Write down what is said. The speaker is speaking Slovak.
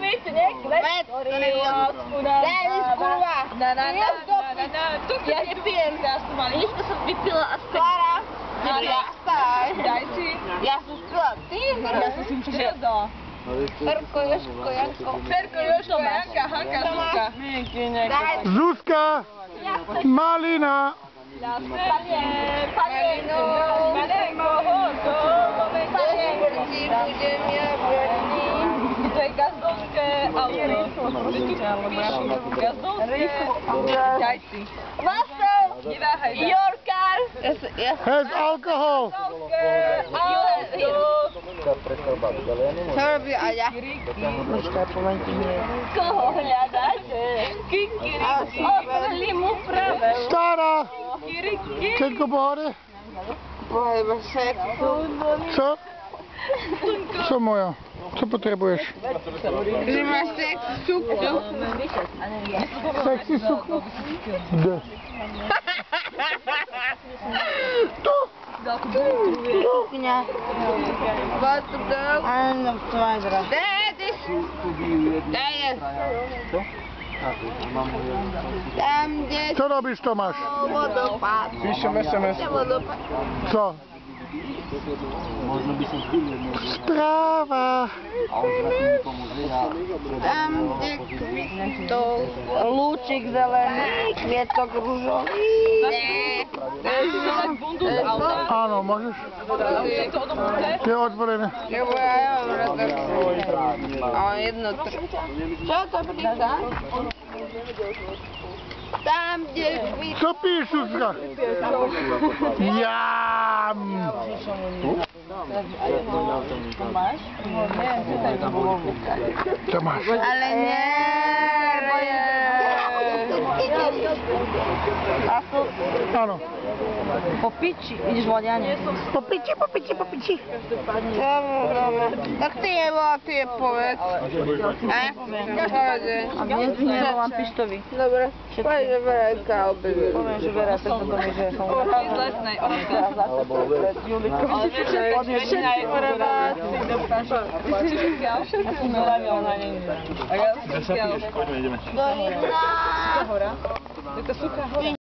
kvitne, kvet, ktorý lásku nám dáva. Ja nepijem. Dneska som vypila asi... Klára, vstaj. Daj si. Ja som spila, ty? Ja som si už dala. Ferko, Jožko, Janko. Ferko, Jožko, Janka, Hanka, Zuzka. Zuzka! Malina! Paleno, budem ja brný. To je gazdovské a rýchlo. Gazdovské. Daj si. Vaso! Neváhaj. Your car! Has alcohol! Čo robí Aďa? Koho hľadáte? Kikiri. Otvorili mu práve. Stará! Všetko pohode? Pohľadba sexu. Co? Co moja? Co potrebuješ? Že máš sex sukňu. Sexy sukňu? Kde? Tu! Sukňa. Áno, svadra. Daj. Tam, kde Co robíš, Tomáš? vodopád. Píšem SMS. Co? Správa. Tam, kde kvitol. Lúčik zelený, kvietok ružový. Áno, môžeš? Je otvorené. Lebo ja mám rada. A jedno Čo to príka? Tam, kde kvitol. Co píš, Zuzka? Jám! Tomáš. Ale nie, bo je... Áno. Po piči. Ideš volať Jane. Po piči. Tak ty je povedz. A dnes nevolám Pištovi. Dobre, poď, že Verajka objedná. Poviem, že Vera sa to mi, že som... Z lesnej, Oška. Julikou. Ale všetci aj Oreváci. Všetci sme hlavne ona není. A ja som Do Rybna. hora. Je to suchá hora.